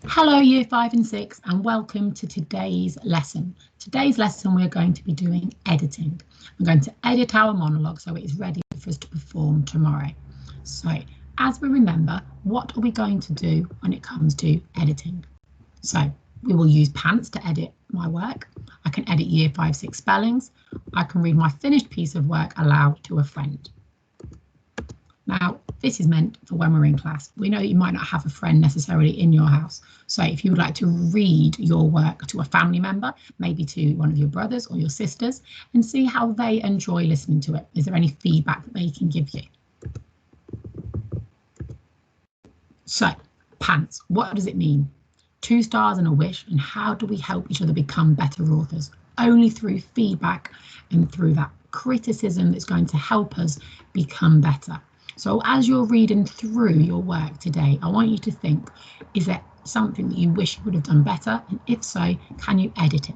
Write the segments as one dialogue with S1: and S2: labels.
S1: Hello Year 5 and 6 and welcome to today's lesson. Today's lesson we're going to be doing editing. I'm going to edit our monologue so it is ready for us to perform tomorrow. So as we remember, what are we going to do when it comes to editing? So we will use Pants to edit my work. I can edit Year 5, 6 spellings. I can read my finished piece of work aloud to a friend. Now, this is meant for when we're in class. We know that you might not have a friend necessarily in your house. So if you would like to read your work to a family member, maybe to one of your brothers or your sisters, and see how they enjoy listening to it. Is there any feedback that they can give you? So, Pants, what does it mean? 2 stars and a wish, and how do we help each other become better authors? Only through feedback and through that criticism that's going to help us become better. So as you're reading through your work today, I want you to think, is there something that you wish you would have done better? And if so, can you edit it?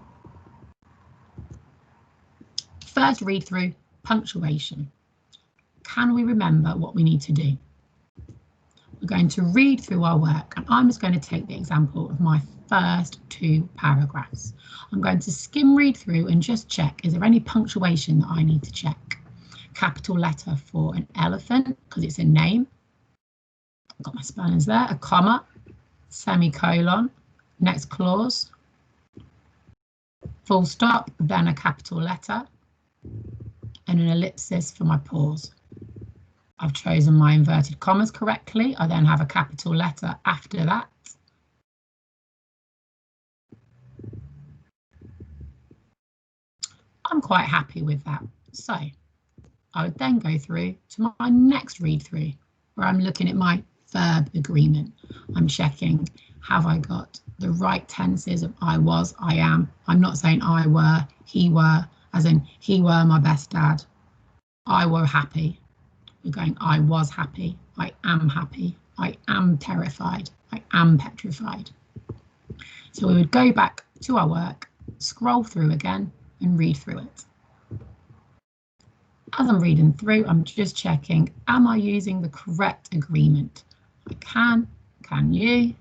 S1: First read through, punctuation. Can we remember what we need to do? We're going to read through our work, and I'm just going to take the example of my first 2 paragraphs. I'm going to skim read through and just check, is there any punctuation that I need to check? Capital letter for an elephant because it's a name. I've got my spellings there. A comma, semicolon, next clause, full stop, then a capital letter, and an ellipsis for my pause. I've chosen my inverted commas correctly. I then have a capital letter after that. I'm quite happy with that. So I would then go through to my next read through where I'm looking at my verb agreement. I'm checking, have I got the right tenses of I was, I am. I'm not saying I were, he were, as in he were my best dad. I were happy. We're going I was happy, I am terrified, I am petrified. So we would go back to our work, scroll through again and read through it. As I'm reading through, I'm just checking, am I using the correct agreement? I can you?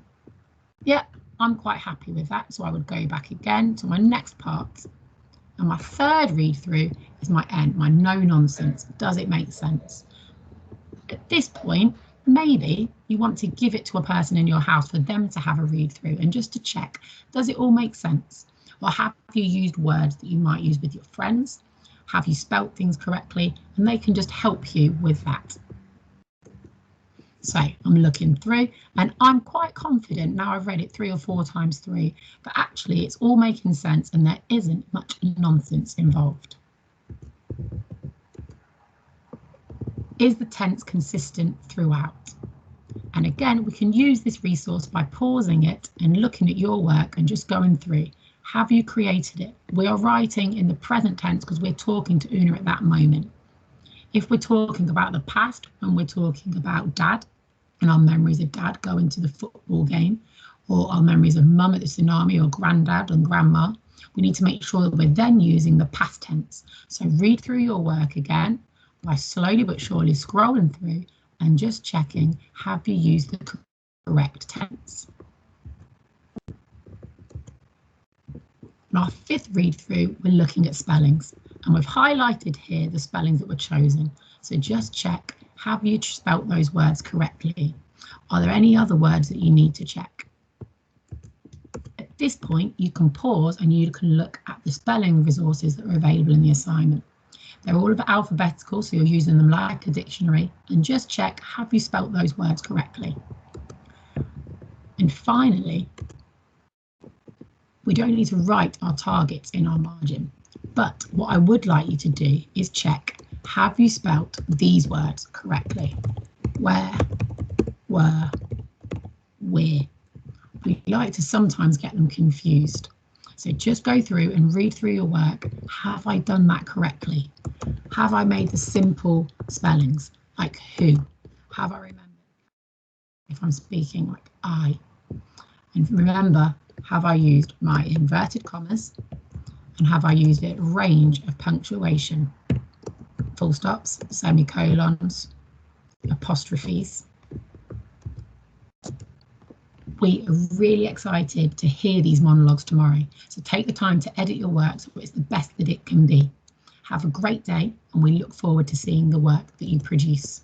S1: Yep, I'm quite happy with that. So I would go back again to my next part. And my third read through is my end, my no nonsense. Does it make sense? At this point, maybe you want to give it to a person in your house for them to have a read through and just to check, does it all make sense? Or have you used words that you might use with your friends? Have you spelt things correctly? And they can just help you with that. So I'm looking through and I'm quite confident now I've read it 3 or 4 times through that actually it's all making sense and there isn't much nonsense involved. Is the tense consistent throughout? And again, we can use this resource by pausing it and looking at your work and just going through. Have you created it? We are writing in the present tense because we're talking to Una at that moment. If we're talking about the past, when we're talking about dad and our memories of dad going to the football game, or our memories of mum at the tsunami, or granddad and grandma, we need to make sure that we're then using the past tense. So read through your work again by slowly but surely scrolling through and just checking, have you used the correct tense? In our 5th read through, we're looking at spellings and we've highlighted here the spellings that were chosen. So just check, have you spelt those words correctly? Are there any other words that you need to check? At this point, you can pause and you can look at the spelling resources that are available in the assignment. They're all alphabetical, so you're using them like a dictionary, and just check, have you spelt those words correctly? And finally, we don't need to write our targets in our margin, but what I would like you to do is check, have you spelt these words correctly? Where, were, we're. We like to sometimes get them confused. So just go through and read through your work. Have I done that correctly? Have I made the simple spellings like who? Have I remembered if I'm speaking like I? And remember, have I used my inverted commas and have I used a range of punctuation? Full stops, semicolons, apostrophes. We are really excited to hear these monologues tomorrow. So take the time to edit your work so it's the best that it can be. Have a great day, and we look forward to seeing the work that you produce.